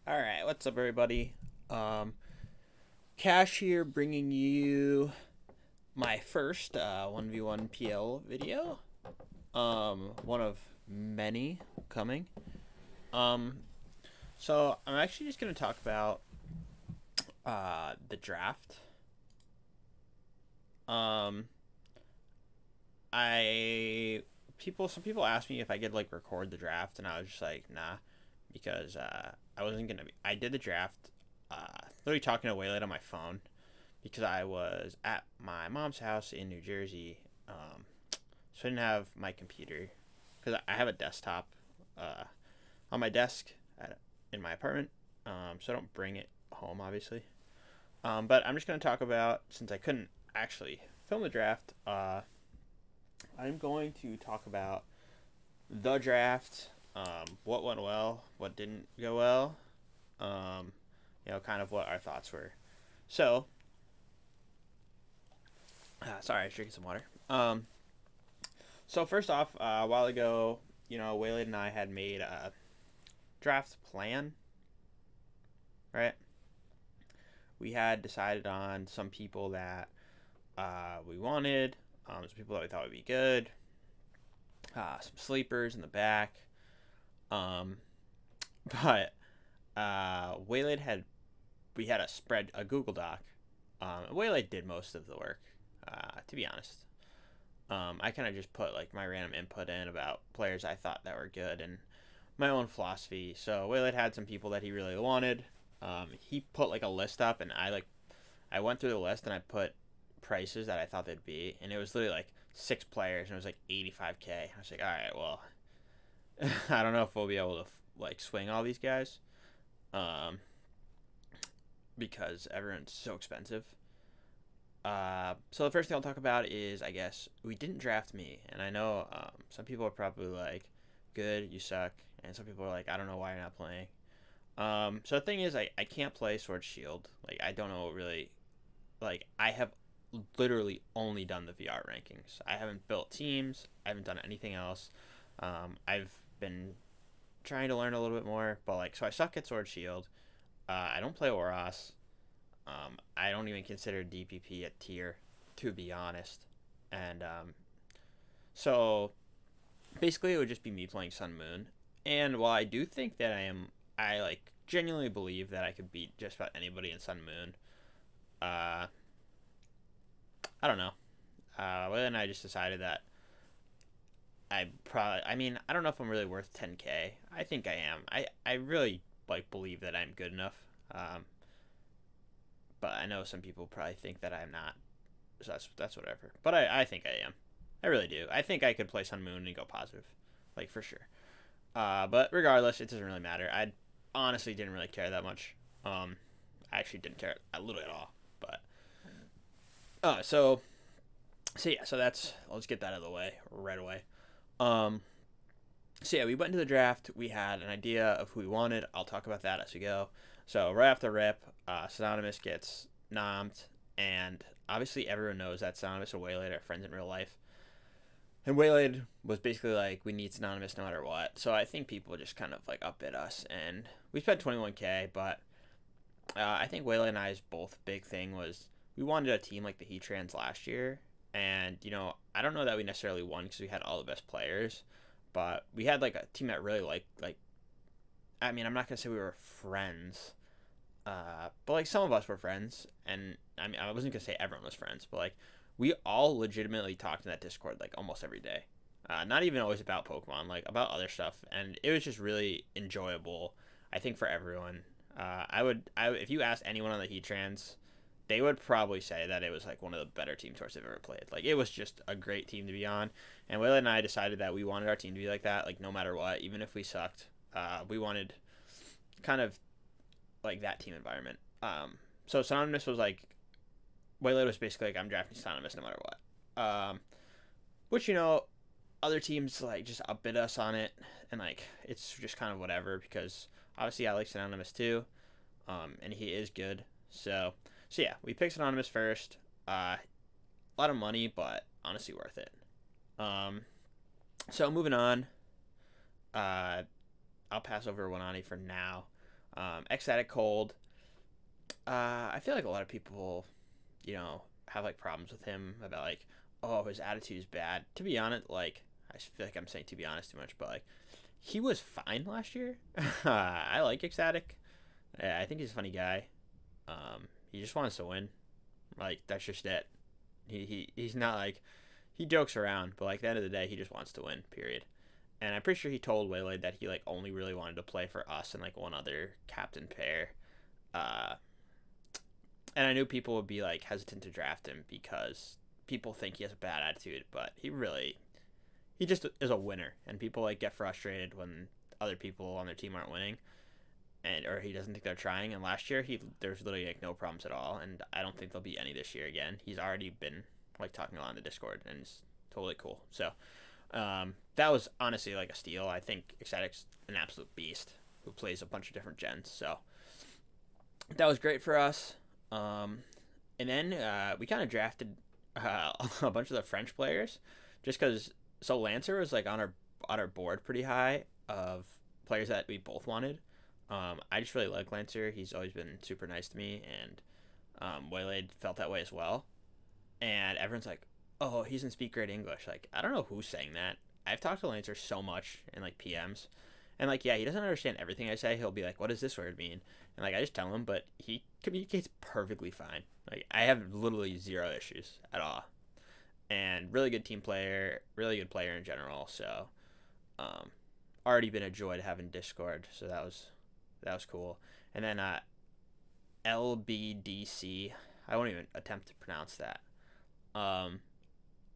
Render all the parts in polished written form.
All right, what's up, everybody? Cash here, bringing you my first 1v1 PL video. One of many coming. Um, so I'm actually just gonna talk about the draft. Um, some people asked me if I could like record the draft, and I was just like, nah, because I wasn't gonna be. I did the draft, literally talking to Waylon on my phone because I was at my mom's house in New Jersey. So I didn't have my computer because I have a desktop on my desk in my apartment. So I don't bring it home, obviously. But I'm just gonna talk about, since I couldn't actually film the draft. I'm going to talk about the draft, what went well, what didn't go well, kind of what our thoughts were. So, sorry, I was drinking some water. So first off, a while ago, Waylon and I had made a draft plan, right? We had decided on some people that we wanted, some people that we thought would be good, some sleepers in the back. Um, but Waylon we had a Google Doc. Waylon did most of the work, to be honest. I kind of just put like my random input in about players I thought that were good and my own philosophy. So Waylon had some people that he really wanted. He put like a list up, and I went through the list and I put prices that I thought they'd be, and it was literally like 6 players, and it was like 85K. I was like, all right, well, I don't know if we'll be able to like swing all these guys, um, because everyone's so expensive. So the first thing I'll talk about is, I guess, we didn't draft me, and I know some people are probably like, "Good, you suck," and some people are like, "I don't know why you're not playing." So the thing is, I can't play Sword Shield. Like, I don't know really. Like, I have literally only done the VR rankings. I haven't built teams. I haven't done anything else. I've been trying to learn a little bit more, but like, so I suck at Sword Shield. I don't play Oros. I don't even consider DPP a tier, to be honest. And so basically, it would just be me playing Sun Moon. And while I do think that I like genuinely believe that I could beat just about anybody in Sun Moon. I don't know. Well, then I just decided that I don't know if I'm really worth 10K. I think I am. I really like believe that I'm good enough. But I know some people probably think that I'm not. So that's whatever. But I think I am. I really do. I think I could play Sun Moon and go positive, like for sure. But regardless, it doesn't really matter. I honestly didn't really care that much. I actually didn't care a little at all. But so yeah, so that's, I'll just get that out of the way right away. So yeah, we went into the draft. We had an idea of who we wanted. I'll talk about that as we go. So right off the rip, Synonymous gets nommed, and obviously everyone knows that Synonymous and Waylade are friends in real life. And Waylade was basically like, we need Synonymous no matter what. So I think people just kind of like upbid us, and we spent 21K, but I think Waylade and I's both big thing was we wanted a team like the Heat Trans last year, and I don't know that we necessarily won because we had all the best players, but we had like a team that really like. I mean, I'm not gonna say we were friends, but like some of us were friends, and I mean, I wasn't gonna say everyone was friends, but like we all legitimately talked in that Discord like almost every day. Not even always about Pokemon, like about other stuff, and it was just really enjoyable. I think for everyone. If you ask anyone on the Heat Trans, they would probably say that it was like one of the better team tours they've ever played. Like, it was just a great team to be on, and Waylon and I decided that we wanted our team to be like that, like no matter what, even if we sucked. We wanted kind of like that team environment. So Synonymous was like, Waylon was basically like, I'm drafting Synonymous no matter what. Which other teams like just outbid us on it, and like it's just kind of whatever because obviously I like Synonymous too, and he is good. So yeah, we picked Synonymous first. A lot of money, but honestly worth it. So moving on, I'll pass over Wanani for now. Ecstatic Cold. I feel like a lot of people, have like problems with him about like, oh, his attitude is bad. To be honest, like I feel like I'm saying to be honest too much, but like he was fine last year. I like Ecstatic. Yeah, I think he's a funny guy. He just wants to win. Like that's just it. He's not like he jokes around, but like at the end of the day, he just wants to win. Period. And I'm pretty sure he told Waylade that he like only really wanted to play for us and like one other captain pair. Uh, and I knew people would be like hesitant to draft him because people think he has a bad attitude, but he just is a winner, and people like get frustrated when other people on their team aren't winning, and or he doesn't think they're trying. And last year there's literally like no problems at all, and I don't think there'll be any this year again. He's already been like talking a lot on the Discord, and it's totally cool. So that was honestly like a steal. I think Ecstatic's an absolute beast who plays a bunch of different gens. So that was great for us. And then we kind of drafted a bunch of the French players, just because. So Lancer was like on our board pretty high of players that we both wanted. I just really like Lancer. He's always been super nice to me, and Waylade felt that way as well. And everyone's like, "Oh, he doesn't speak great English." Like, I don't know who's saying that. I've talked to Lancer so much in like PMs, and like, yeah, he doesn't understand everything I say. He'll be like, "What does this word mean?" And like, I just tell him, but he communicates perfectly fine. Like, I have literally zero issues at all. And really good team player, really good player in general. So, already been a joy to have in Discord. So that was cool. And then LBDC, I won't even attempt to pronounce that.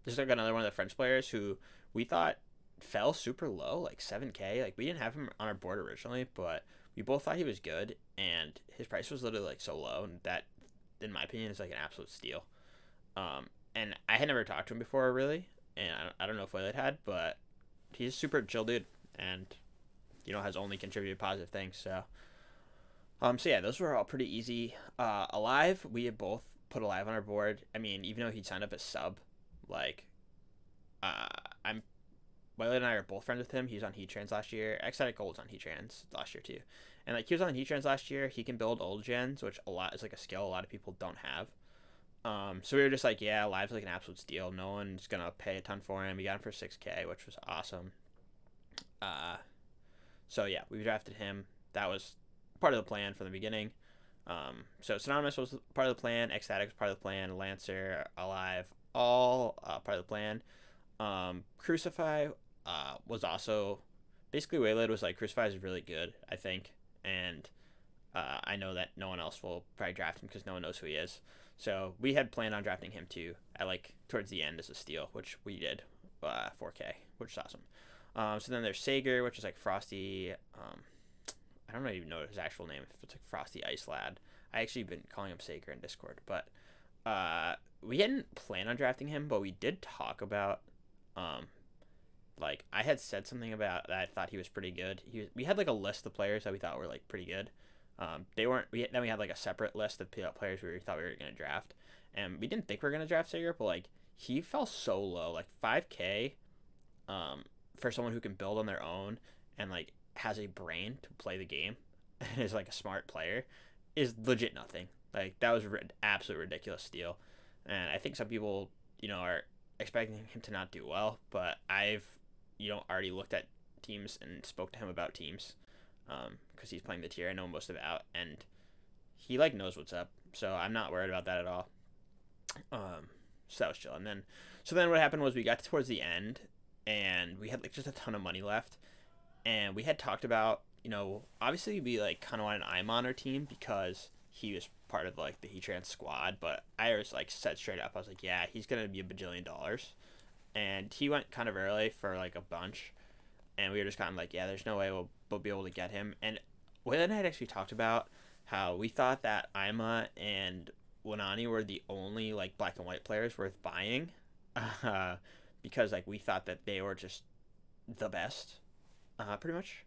There's like another one of the French players who we thought fell super low, like 7K. Like we didn't have him on our board originally, but we both thought he was good, and his price was literally like so low, and that, in my opinion, is like an absolute steal. And I had never talked to him before, really, and I don't know if Waylade had, but he's a super chill dude, and has only contributed positive things. So yeah, those were all pretty easy. Alive, we had both put Alive on our board. I mean, even though he'd signed up as sub, like, I'm Waylade and I are both friends with him. He was on Heat Trans last year. Ecstatic Gold was on Heat Trans last year too, and like he was on Heat Trans last year. He can build old gens, which is like a skill a lot of people don't have. So we were just like, yeah, Live's like an absolute steal. No one's gonna pay a ton for him. We got him for 6K, which was awesome. So yeah, we drafted him. That was part of the plan from the beginning. So Synonymous was part of the plan. Ecstatic was part of the plan. Lancer, Alive, all part of the plan. Crucify was also basically Waylade was like, Crucify is really good, I think, and I know that no one else will probably draft him because no one knows who he is. So we had planned on drafting him too at like towards the end as a steal, which we did, 4K, which is awesome. So then there's Sager, which is like Frosty. I don't even know his actual name. If it's like Frosty Ice Lad. I actually been calling him Sager in Discord, but we hadn't planned on drafting him, but we did talk about like I had said something about that I thought he was pretty good. We had like a list of players that we thought were like pretty good. They weren't. Then we had like a separate list of players we thought we were gonna draft, and we didn't think we were gonna draft Sager, but like he fell so low, like 5K, for someone who can build on their own and like has a brain to play the game and is like a smart player, is legit nothing. Like that was absolute ridiculous steal, and I think some people are expecting him to not do well, but I've already looked at teams and spoke to him about teams. Because he's playing the tier I know most about, and he like knows what's up, so I'm not worried about that at all. So that was chill. And then what happened was we got towards the end, and we had like just a ton of money left, and we had talked about obviously we like kind of wanted Im on our team because he was part of like the Heatran squad, but I was like said straight up, I was like, yeah, he's gonna be $1 billion, and he went kind of early for like a bunch. And we were just kind of like, yeah, there's no way we'll be able to get him. And Waylon and I had actually talked about how we thought that Ima and Wanani were the only like black and white players worth buying, because like we thought that they were just the best, pretty much.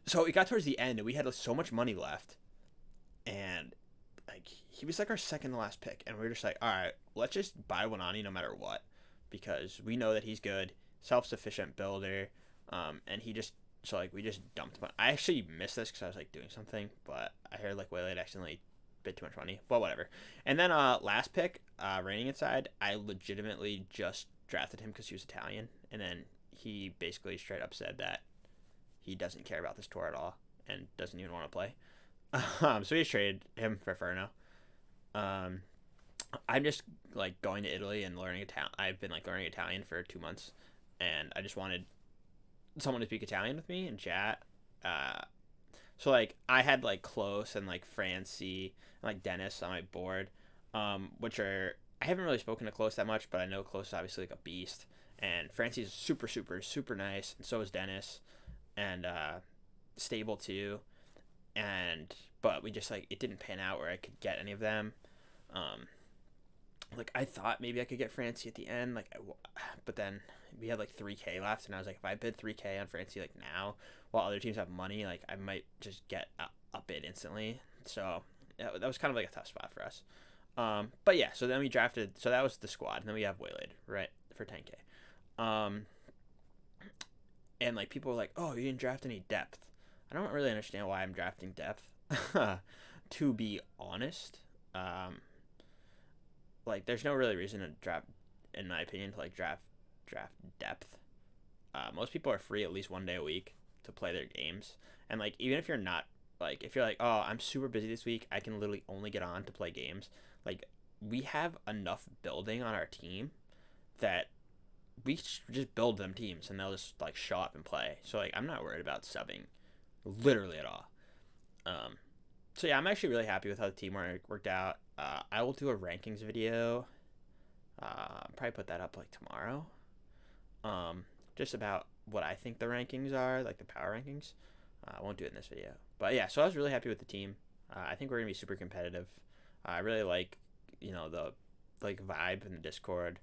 So it got towards the end, and we had like, so much money left, and like he was like our second to last pick, and we were just like, all right, let's just buy Wanani no matter what, because we know that he's good, self-sufficient builder. And he just So like we just dumped money. I actually missed this because I was like doing something, but I heard like Waylaid accidentally bid too much money. But whatever. And then last pick, Reigning Inside, I legitimately just drafted him because he was Italian, and then he basically straight up said that he doesn't care about this tour at all and doesn't even want to play. So we just traded him for Furno. Um, I'm just like going to Italy and learning Italian. I've been like learning Italian for 2 months, and I just wanted someone to speak Italian with me and chat. So like I had like Close and like Francie and like Dennis on my board, which are I haven't really spoken to Close that much, but I know Close is obviously like a beast, and Francie's super super super nice, and so is Dennis, and stable too, and but we just like it didn't pan out where I could get any of them. Um, like I thought maybe I could get Francie at the end, but then we had like 3K left, and I was like, if I bid 3K on Francie like now, while other teams have money, like I might just get a bid instantly. So that was kind of like a tough spot for us. But yeah, so then we drafted. So that was the squad, and then we have Waylaid right for 10K. And like people were like, oh, you didn't draft any depth. I don't really understand why I'm drafting depth. To be honest, like there's no really reason to draft, in my opinion, to like draft depth. Most people are free at least 1 day a week to play their games, and like even if you're not, like if you're like, oh, I'm super busy this week, I can literally only get on to play games. Like we have enough building on our team that we just build them teams and they'll just like show up and play. So like I'm not worried about subbing literally at all. So yeah, I'm actually really happy with how the team worked out. I will do a rankings video. Probably put that up like tomorrow. Just about what I think the rankings are, like the power rankings. I won't do it in this video, but yeah. So I was really happy with the team. I think we're gonna be super competitive. I really like, the like vibe in the Discord,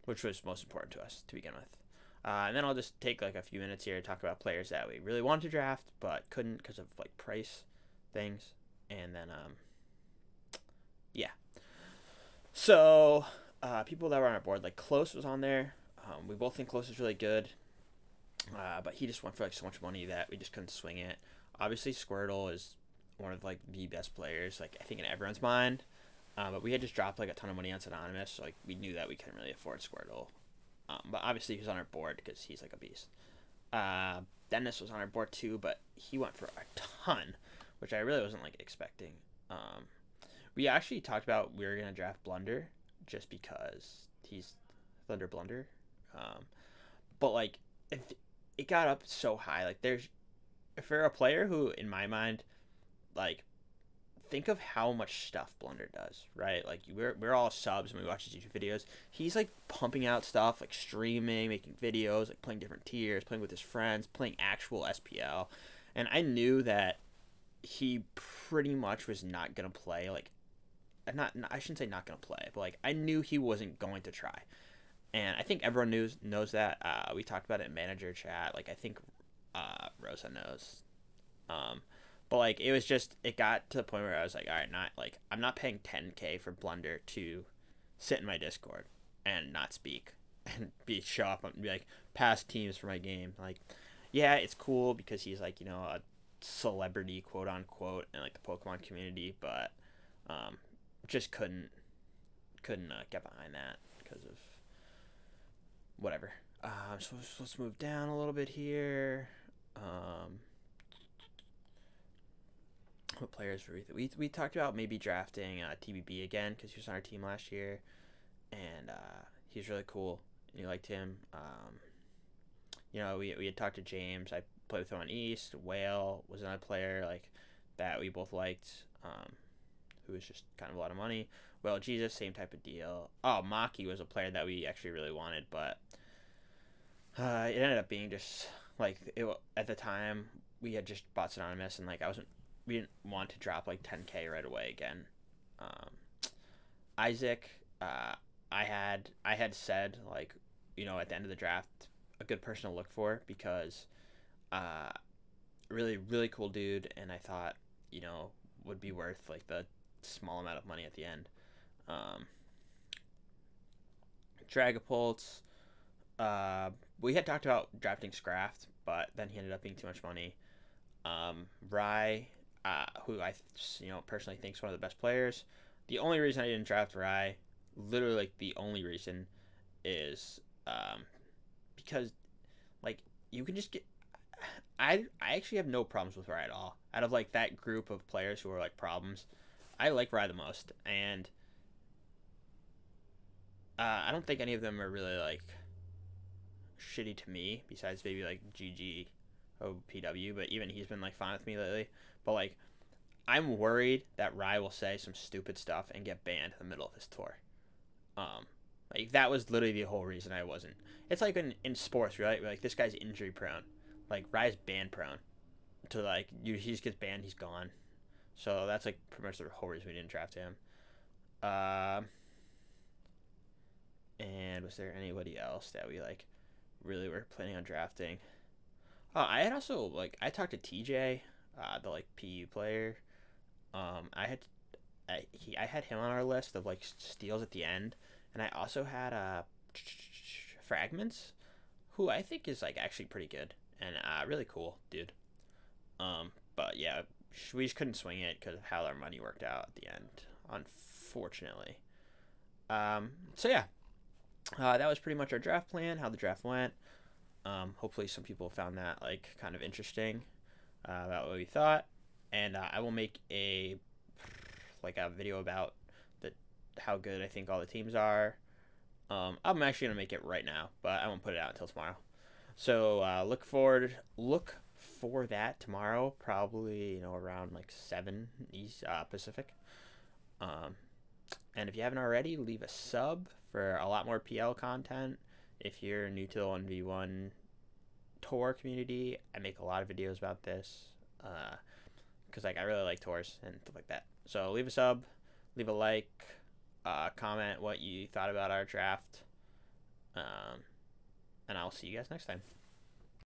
which was most important to us to begin with. And then I'll just take like a few minutes here to talk about players that we really wanted to draft but couldn't because of like price things. And then yeah. So people that were on our board, like Close was on there. We both think Close is really good, but he just went for like so much money that we just couldn't swing it. Obviously, Squirtle is one of like the best players, like I think in everyone's mind. But we had just dropped like a ton of money on Synonymous, so like we knew that we couldn't really afford Squirtle. But obviously he was on our board because he's like a beast. Dennis was on our board too, but he went for a ton, which I really wasn't like expecting. We actually talked about we were gonna draft Blunder just because he's Thunder Blunder. But like it got up so high. Like if you're a player who, in my mind, like think of how much stuff Blunder does, right? Like we're all subs when we watch his YouTube videos. He's like pumping out stuff, like streaming, making videos, like playing different tiers, playing with his friends, playing actual SPL. And I knew that he pretty much was not gonna play. Like, I shouldn't say not gonna play, but like I knew he wasn't going to try. And I think everyone knows that. We talked about it in manager chat. Like I think Rosa knows. But like it got to the point where I was like, all right, I'm not paying 10K for Blunder to sit in my Discord and not speak and show up and be like past teams for my game. Like, yeah, it's cool because he's like a celebrity, quote unquote, in like the Pokemon community, but just couldn't get behind that because of whatever. So let's move down a little bit here. What players were we talked about maybe drafting TBB again because he was on our team last year, and he's really cool. And you liked him. We had talked to James. I played with him on East. Whale was another player like that we both liked, who was just kind of a lot of money. Well, Jesus, same type of deal. Oh, Maki was a player that we actually really wanted, but it ended up being just like at the time we had just bought Synonymous, and like we didn't want to drop like 10K right away again. Isaac, I had said like at the end of the draft a good person to look for because really really cool dude, and I thought would be worth like the small amount of money at the end. Dragapults, we had talked about drafting Scraft, but then he ended up being too much money. Rye, who I personally think is one of the best players. The only reason I didn't draft Rye, literally like the only reason, is because like you can just get. I actually have no problems with Rye at all. Out of like that group of players who are like problems, I like Rye the most, and I don't think any of them are really like shitty to me. Besides maybe like GG, OPW, but even he's been like fine with me lately. But like I'm worried that Rye will say some stupid stuff and get banned in the middle of his tour. Um, like that was literally the whole reason I wasn't. It's like in sports, right? Like this guy's injury prone. Like Rye's ban prone. To like he just gets banned, he's gone. So that's like pretty much the whole reason we didn't draft him. And was there anybody else that we like really were planning on drafting? Oh, I had also like I talked to TJ, the like PU player. I had him on our list of like steals at the end, and I also had fragments, who I think is like actually pretty good and really cool, dude. But yeah, we just couldn't swing it because of how our money worked out at the end, unfortunately. So yeah, that was pretty much our draft plan, how the draft went. Hopefully some people found that like kind of interesting about what we thought, and I will make a video about the how good I think all the teams are. I'm actually gonna make it right now, but I won't put it out until tomorrow. So look for that tomorrow, probably around like 7 East Pacific. And if you haven't already, leave a sub for a lot more PL content. If you're new to the 1v1 tour community, I make a lot of videos about this because I really like tours and stuff like that. So leave a sub, leave a like, comment what you thought about our draft, and I'll see you guys next time.